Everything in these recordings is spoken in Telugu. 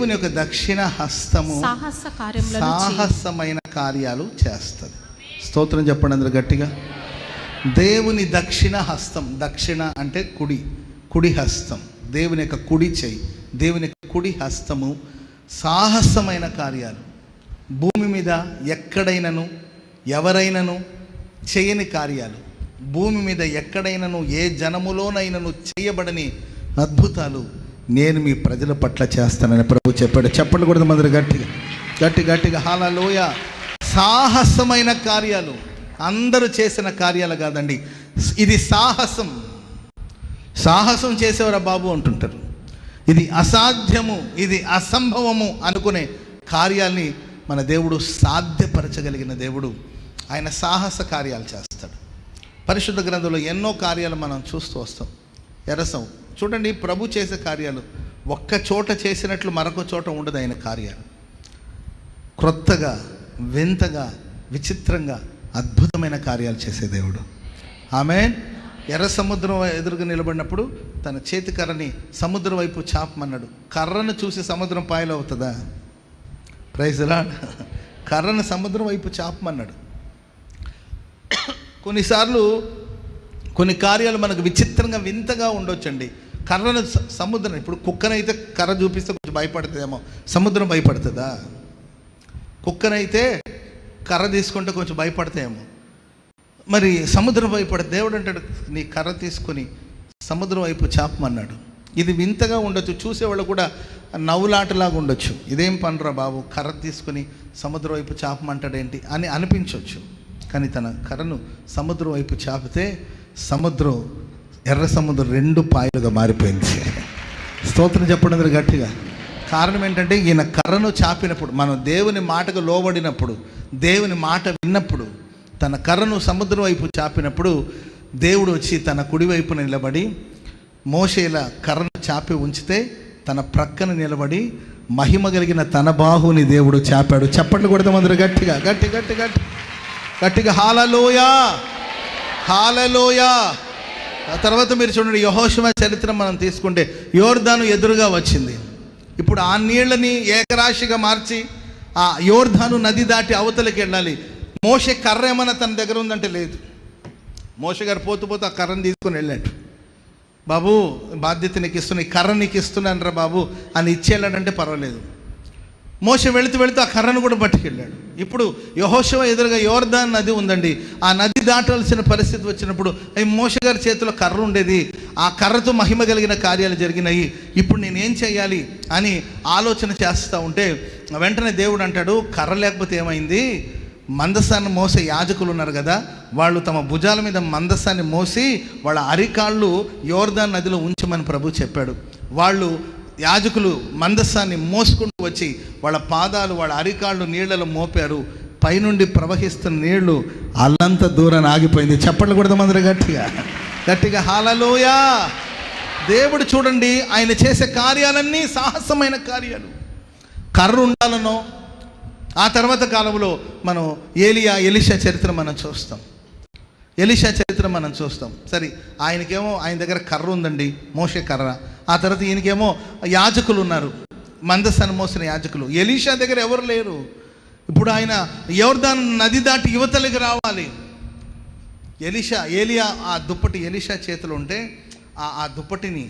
దేవుని యొక్క దక్షిణ హస్తము సాహసమైన కార్యాలు చేస్తుంది. స్తోత్రం చెప్పండి అందరూ గట్టిగా. దేవుని దక్షిణ హస్తం, దక్షిణ అంటే కుడి హస్తం, దేవుని యొక్క కుడి చెయ్యి, దేవుని యొక్క కుడి హస్తము సాహసమైన కార్యాలు. భూమి మీద ఎక్కడైనాను ఎవరైనాను చేయని కార్యాలు, భూమి మీద ఎక్కడైనాను ఏ జనములోనైనాను చేయబడని అద్భుతాలు నేను మీ ప్రజల పట్ల చేస్తానని ప్రభు చెప్పాడు. చెప్పండి కూడా మందరు గట్టిగా హల్లెలూయా. సాహసమైన కార్యాలు, అందరూ చేసిన కార్యాలు కాదండి, ఇది సాహసం చేసేవారా బాబు అంటుంటారు. ఇది అసాధ్యము, ఇది అసంభవము అనుకునే కార్యాల్ని మన దేవుడు సాధ్యపరచగలిగిన దేవుడు. ఆయన సాహస కార్యాలు చేస్తాడు. పరిశుద్ధ గ్రంథంలో ఎన్నో కార్యాలు మనం చూస్తూ వస్తాం. ఎరసం చూడండి, ప్రభు చేసే కార్యాలు ఒక్క చోట చేసినట్లు మరొక చోట ఉండదు. ఆయన కార్యాలు క్రొత్తగా, వింతగా, విచిత్రంగా, అద్భుతమైన కార్యాలు చేసే దేవుడు. ఆమేన్. ఎర్ర సముద్రం ఎదురుగా నిలబడినప్పుడు తన చేతి కర్రని సముద్రం వైపు చాపమన్నాడు. కర్రను చూసి సముద్రం పాయలు అవుతుందా? Praise Lord. కర్రను సముద్రం వైపు చాపమన్నాడు. కొన్నిసార్లు కొన్ని కార్యాలు మనకు విచిత్రంగా, వింతగా ఉండొచ్చండి. కర్రను సముద్రం, ఇప్పుడు కుక్కనైతే కర్ర చూపిస్తే కొంచెం భయపడుతుందేమో, సముద్రం భయపడుతుందా? కుక్కనైతే కర్ర తీసుకుంటే కొంచెం భయపడతాయేమో, మరి సముద్రం భయపడుతుంది. దేవుడు అంటాడు, నీ కర్ర తీసుకొని సముద్రం వైపు చాపమన్నాడు. ఇది వింతగా ఉండొచ్చు, చూసేవాళ్ళు కూడా నవ్వులాటలాగా ఉండొచ్చు. ఇదేం పనిరా బాబు, కర్ర తీసుకొని సముద్రం వైపు చాపమంటాడేంటి అని అనిపించవచ్చు. కానీ తన కర్రను సముద్రం వైపు చాపితే సముద్రం, ఎర్ర సముద్రం 2 పాయలుగా మారిపోయింది. స్తోత్రం చెప్పడం గట్టిగా. కారణం ఏంటంటే ఈయన కర్రను చాపినప్పుడు, మనం దేవుని మాటకు లోబడినప్పుడు, దేవుని మాట విన్నప్పుడు, తన కర్రను సముద్రం వైపు చాపినప్పుడు దేవుడు వచ్చి తన కుడివైపున నిలబడి, మోషేలా కర్రను చాపి ఉంచితే తన ప్రక్కన నిలబడి మహిమ కలిగిన తన బాహుని దేవుడు చాపాడు. చప్పట్లు కొడదాం అందరూ గట్టిగా హల్లెలూయా, హల్లెలూయా. ఆ తర్వాత మీరు చూడండి, యెహోషువ చరిత్ర మనం తీసుకుంటే యోర్దాను ఎదురుగా వచ్చింది. ఇప్పుడు ఆ నీళ్ళని ఏకరాశిగా మార్చి ఆ యోర్దాను నది దాటి అవతలకి వెళ్ళాలి. మోషే కర్ర ఏమన్నా తన దగ్గర ఉందంటే లేదు. మోషే గారు పోతూ ఆ కర్రను తీసుకొని వెళ్ళాడు. బాబు బాధ్యత నీకు ఇస్తున్నా, ఈ కర్ర నీకు ఇస్తున్నాను రా బాబు అని ఇచ్చేళ్ళాడంటే పర్వాలేదు. మోషే వెళుతూ ఆ కర్రను కూడా పట్టుకెళ్ళాడు. ఇప్పుడు యెహోషువ ఎదురుగా యోర్దాను నది ఉందండి. ఆ నది దాటాల్సిన పరిస్థితి వచ్చినప్పుడు మోషే గారి చేతిలో కర్ర ఉండేది. ఆ కర్రతో మహిమ కలిగిన కార్యాలు జరిగినాయి. ఇప్పుడు నేనేం చేయాలి అని ఆలోచన చేస్తూ ఉంటే వెంటనే దేవుడు అంటాడు, కర్ర లేకపోతే ఏమైంది, మందసాన్ని మోసే యాజకులు ఉన్నారు కదా, వాళ్ళు తమ భుజాల మీద మందసాన్ని మోసి వాళ్ళ అరికాళ్ళు యోర్దాను నదిలో ఉంచమని ప్రభు చెప్పాడు. వాళ్ళు యాజకులు మందసాన్ని మోసుకుంటూ వచ్చి వాళ్ళ పాదాలు, వాళ్ళ అరికాళ్ళు నీళ్లలో మోపారు. పైనుండి ప్రవహిస్తున్న నీళ్లు అల్లంత దూరాన్ని ఆగిపోయింది. చప్పట్లు కొడదాం అందరూ గట్టిగా హల్లెలూయా. దేవుడు చూడండి, ఆయన చేసే కార్యాలన్నీ సాహసమైన కార్యాలు. కర్ర ఉండాలనో, ఆ తర్వాత కాలంలో మనం ఎలీషా చరిత్ర మనం చూస్తాం. సరే, ఆయనకేమో ఆయన దగ్గర కర్ర ఉందండి, మోషే కర్ర. ఆ తర్వాత ఈయనకేమో యాజకులు ఉన్నారు, మందసాన్ని మోసిన యాజకులు. ఎలీషా దగ్గర ఎవరు లేరు. ఇప్పుడు ఆయన యోర్దాను నది దాటి యువతలకి రావాలి. ఏలియా ఆ దుప్పటి ఎలీషా చేతిలో ఉంటే ఆ దుప్పటిని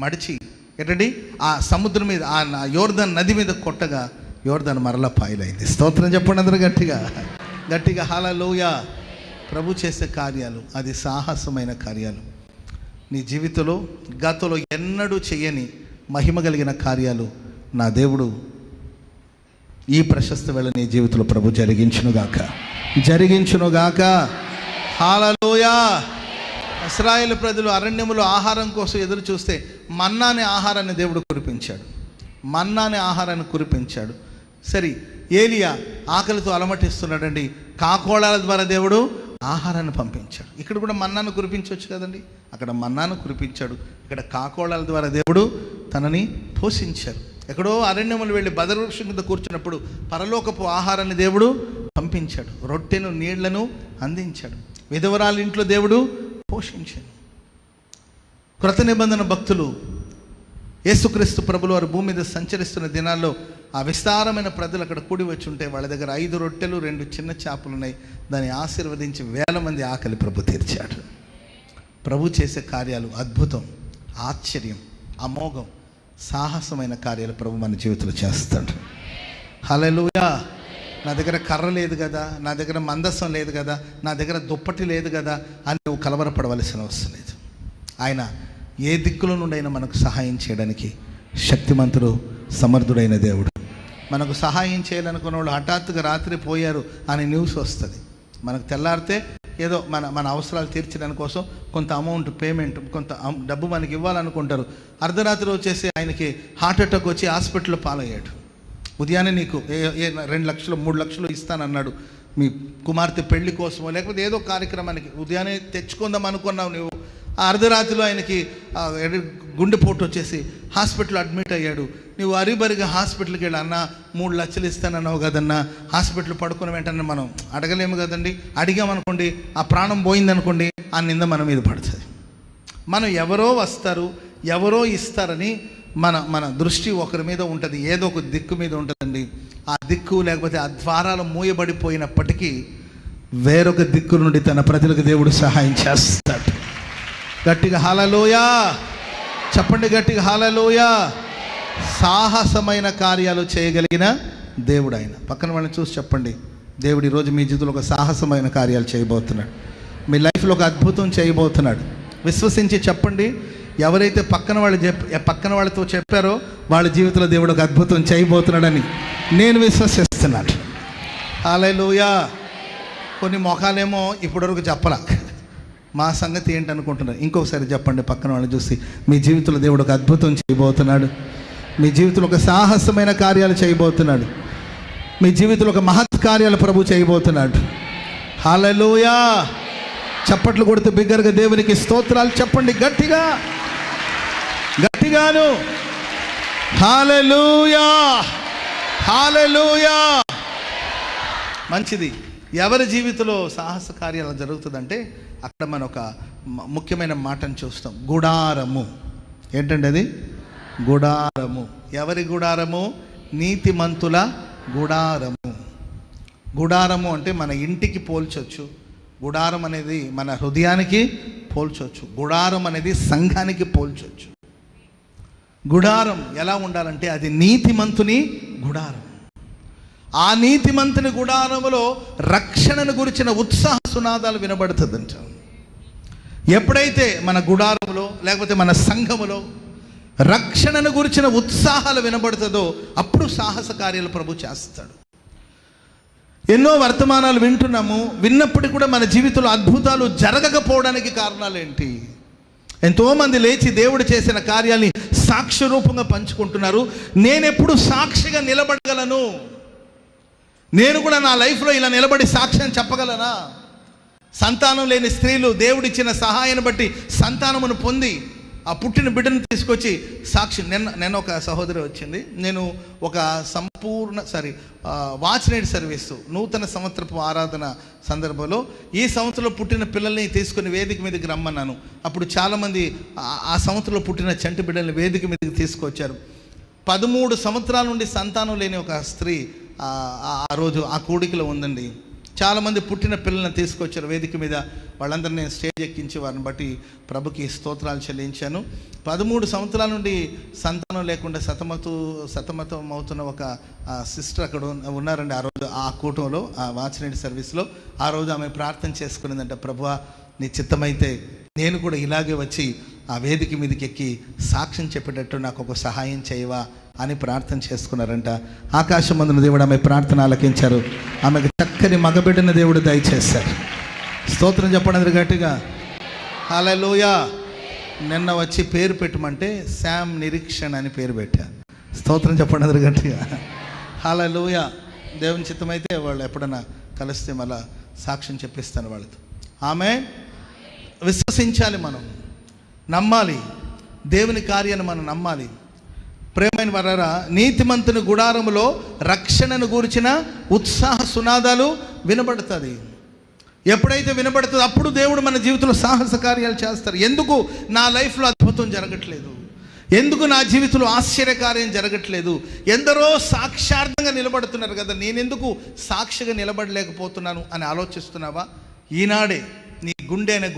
మడిచి ఏంటండి ఆ సముద్రం మీద, ఆ యోర్దాను నది మీద కొట్టగా యోర్దాను మరలా పాయలైంది. స్తోత్రం చెప్పండి అందరూ గట్టిగా హల్లెలూయా. ప్రభు చేసే కార్యాలు అది సాహసమైన కార్యాలు. నీ జీవితంలో గతంలో ఎన్నడూ చేయని మహిమ కలిగిన కార్యాలు నా దేవుడు ఈ ప్రశస్త వేళ నీ జీవితంలో ప్రభు జరిగించునుగాక. హల్లెలూయా. ఇశ్రాయేలు ప్రజలు అరణ్యములో ఆహారం కోసం ఎదురు చూస్తే మన్నా అనే ఆహారాన్ని దేవుడు కురిపించాడు. సరే, ఏలియా ఆకలితో అలమటిస్తున్నాడండి. కాకోళాల ద్వారా దేవుడు ఆహారాన్ని పంపించాడు. ఇక్కడ కూడా మన్నాను కురిపించవచ్చు కదండి. అక్కడ మన్నాను కురిపించాడు, ఇక్కడ కాకోళాల ద్వారా దేవుడు తనని పోషించాడు. ఎక్కడో అరణ్యములు వెళ్ళి బదవృక్షం కింద కూర్చున్నప్పుడు పరలోకపు ఆహారాన్ని దేవుడు పంపించాడు. రొట్టెను, నీళ్లను అందించాడు. విధవరాల ఇంట్లో దేవుడు పోషించాడు. కృత నిబంధన భక్తులు యేసుక్రీస్తు ప్రభులు వారు భూమి మీద సంచరిస్తున్న దినాల్లో ఆ విస్తారమైన ప్రజలు అక్కడ కూడి వచ్చి ఉంటే వాళ్ళ దగ్గర 5 రొట్టెలు 2 చిన్న చేపలు ఉన్నాయి. దాన్ని ఆశీర్వదించి 1000 మంది ఆకలి ప్రభు తీర్చాడు. ప్రభు చేసే కార్యాలు అద్భుతం, ఆశ్చర్యం, అమోఘం, సాహసమైన కార్యాలు ప్రభు మన జీవితంలో చేస్తాడు. హల్లెలూయా. నా దగ్గర కర్ర లేదు కదా, నా దగ్గర మందసం లేదు కదా, నా దగ్గర దుప్పటి లేదు కదా అని నువ్వు కలవరపడవలసిన అవసరం లేదు. ఆయన ఏ దిక్కుల నుండి అయినా మనకు సహాయం చేయడానికి శక్తిమంతుడు, సమర్థుడైన దేవుడు. మనకు సహాయం చేయాలనుకున్న వాళ్ళు హఠాత్తుగా రాత్రి పోయారు అనే న్యూస్ వస్తుంది. మనకు తెల్లారితే ఏదో మన అవసరాలు తీర్చడానికి కోసం కొంత అమౌంట్ పేమెంట్, కొంత డబ్బు మనకి ఇవ్వాలనుకుంటారు. అర్ధరాత్రి వచ్చేసి ఆయనకి హార్ట్ అటాక్ వచ్చి హాస్పిటల్లో పాలయ్యాడు. ఉదయాన్నే నీకు 2 లక్షలు 3 లక్షలు ఇస్తానన్నాడు మీ కుమార్తె పెళ్లి కోసమో లేకపోతే ఏదో కార్యక్రమానికి. ఉదయాన్నే తెచ్చుకుందాం అనుకున్నావు నువ్వు. ఆ అర్ధరాత్రిలో ఆయనకి గుండెపోటు వచ్చేసి హాస్పిటల్లో అడ్మిట్ అయ్యాడు. నువ్వు అరిబరిగా హాస్పిటల్కి వెళ్ళి, అన్న 3 లక్షలు ఇస్తానన్నావు కదన్నా, హాస్పిటల్ పడుకున్న వెంటనే మనం అడగలేము కదండి. అడిగామనుకోండి ఆ ప్రాణం పోయిందనుకోండి, ఆ నింద మన మీద పడుతుంది. మనం ఎవరో వస్తారు, ఎవరో ఇస్తారని మన దృష్టి ఒకరి మీద ఉంటుంది, ఏదో ఒక దిక్కు మీద ఉంటుందండి. ఆ దిక్కు లేకపోతే ఆ ద్వారాలు మూయబడిపోయినప్పటికీ వేరొక దిక్కు నుండి తన ప్రజలకు దేవుడు సహాయం చేస్తాడు. గట్టిగా హల్లెలూయా చెప్పండి, గట్టిగా హల్లెలూయా. సాహసమైన కార్యాలు చేయగలిగిన దేవుడు ఆయన. పక్కన వాళ్ళని చూసి చెప్పండి, దేవుడు ఈరోజు మీ జీవితంలో ఒక సాహసమైన కార్యాలు చేయబోతున్నాడు. మీ లైఫ్లో ఒక అద్భుతం చేయబోతున్నాడు. విశ్వసించి చెప్పండి. ఎవరైతే పక్కన వాళ్ళతో చెప్పారో వాళ్ళ జీవితంలో దేవుడు ఒక అద్భుతం చేయబోతున్నాడని నేను విశ్వసిస్తున్నాను. హల్లెలూయా. కొన్ని మొఖాలేమో ఇప్పటివరకు చెప్పలా, మా సంగతి ఏంటనుకుంటున్నారు. ఇంకొకసారి చెప్పండి పక్కన వాళ్ళని చూసి, మీ జీవితంలో దేవుడు ఒక అద్భుతం చేయబోతున్నాడు. మీ జీవితంలో ఒక సాహసమైన కార్యాలు చేయబోతున్నాడు. మీ జీవితంలో ఒక మహత్ కార్యాలు ప్రభు చేయబోతున్నాడు. హల్లెలూయా. చప్పట్లు కొడుతూ బిగ్గరగా దేవునికి స్తోత్రాలు చెప్పండి, గట్టిగా గట్టిగాను. హల్లెలూయా హల్లెలూయా. మంచిది. ఎవరి జీవితంలో సాహస కార్యాలు జరుగుతుందంటే అక్కడ మనం ఒక ముఖ్యమైన మాటను చూస్తాం, గుడారము. ఏంటండి అది? గుడారము. ఎవరి గుడారము? నీతిమంతుల గుడారము. గుడారము అంటే మన ఇంటికి పోల్చొచ్చు, గుడారం అనేది మన హృదయానికి పోల్చొచ్చు, గుడారం అనేది సంఘానికి పోల్చొచ్చు. గుడారం ఎలా ఉండాలంటే అది నీతిమంతుని గుడారం. ఆ నీతిమంతుని గుడారములో రక్షణను గురించిన ఉత్సాహ సునాదాలు వినబడుతుందంట. ఎప్పుడైతే మన గుడారములో లేకపోతే మన సంఘములో రక్షణను గురించిన ఉత్సాహాలు వినబడుతుందో అప్పుడు సాహస కార్యాలు ప్రభు చేస్తాడు. ఎన్నో వర్తమానాలు వింటున్నాము, విన్నప్పటికీ కూడా మన జీవితంలో అద్భుతాలు జరగకపోవడానికి కారణాలు ఏంటి? ఎంతోమంది లేచి దేవుడు చేసిన కార్యాన్ని సాక్ష్య రూపంగా పంచుకుంటున్నారు. నేనెప్పుడు సాక్షిగా నిలబడగలను? నేను కూడా నా లైఫ్లో ఇలా నిలబడి సాక్ష్యం చెప్పగలనా? సంతానం లేని స్త్రీలు దేవుడిచ్చిన సహాయాన్ని బట్టి సంతానమును పొంది ఆ పుట్టిన బిడ్డను తీసుకొచ్చి సాక్షి. నేను ఒక సహోదరి వచ్చింది. నేను ఒక వాచ్ నైట్ సర్వీసు నూతన సంవత్సరపు ఆరాధన సందర్భంలో ఈ సంవత్సరంలో పుట్టిన పిల్లల్ని తీసుకుని వేదిక మీదకి రమ్మన్నాను. అప్పుడు చాలామంది ఆ సంవత్సరంలో పుట్టిన చంటి బిడ్డల్ని వేదిక మీదకి తీసుకొచ్చారు. 13 సంవత్సరాల నుండి సంతానం లేని ఒక స్త్రీ ఆ రోజు ఆ కూడికలో ఉందండి. చాలామంది పుట్టిన పిల్లల్ని తీసుకొచ్చారు వేదిక మీద. వాళ్ళందరినీ నేను స్టేజ్ ఎక్కించి వారిని బట్టి ప్రభుకి స్తోత్రాలు చెల్లించాను. 13 సంవత్సరాల నుండి సంతానం లేకుండా సతమతం అవుతున్న ఒక సిస్టర్ అక్కడ ఉన్నారండి. ఆ రోజు ఆ కూటంలో ఆ వాచ్ నైట్ సర్వీస్లో ఆ రోజు ఆమె ప్రార్థన చేసుకునేదంట, ప్రభువా నీ చిత్తమైతే నేను కూడా ఇలాగే వచ్చి ఆ వేదిక మీదకి ఎక్కి సాక్ష్యం చెప్పేటట్టు నాకు ఒక సహాయం చేయవా అని ప్రార్థన చేసుకున్నారంట. ఆకాశమందున దేవుడు ఆమె ప్రార్థన ఆలకించారు. ఆమెకు చక్కని మగబిడ్డని దేవుడు దయచేశారు. స్తోత్రం చెప్పండి గట్టిగా. హల్లెలూయా. నిన్న వచ్చి పేరు పెట్టమంటే శామ్ నిరీక్షణ అని పేరు పెట్టా. స్తోత్రం చెప్పండి గట్టిగా. హల్లెలూయా. దేవుని చిత్తమైతే వాళ్ళు ఎప్పుడైనా కలిస్తే మళ్ళా సాక్ష్యం చెప్పిస్తాను వాళ్ళతో. ఆమె విశ్వసించాలి, మనం నమ్మాలి, దేవుని కార్యాన్ని మనం నమ్మాలి. ప్రేమైన వారారా, నీతిమంతుని గుడారములో రక్షణను గూర్చిన ఉత్సాహ సునాదాలు వినబడుతుంది. ఎప్పుడైతే వినబడుతుందో అప్పుడు దేవుడు మన జీవితంలో సాహస కార్యాలు చేస్తారు. ఎందుకు నా లైఫ్లో అద్భుతం జరగట్లేదు? ఎందుకు నా జీవితంలో ఆశ్చర్యకార్యం జరగట్లేదు? ఎందరో సాక్షార్థంగా నిలబడుతున్నారు కదా, నేనెందుకు సాక్షిగా నిలబడలేకపోతున్నాను అని ఆలోచిస్తున్నావా? ఈనాడే నీ గుండె అనే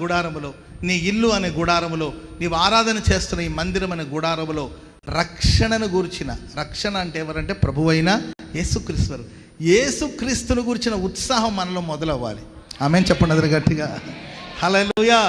గుడారములో, నీ ఇల్లు అనే గుడారములో, నీవు ఆరాధన చేస్తున్న ఈ మందిరం అనే గుడారములో రక్షణను గూర్చిన, రక్షణ అంటే ఎవరంటే ప్రభువైన యేసుక్రీస్తు. యేసుక్రీస్తును గూర్చిన ఉత్సాహం మనలో మొదలవ్వాలి. ఆమేన్ చెప్పండి అందరూ గట్టిగా. హల్లెలూయా.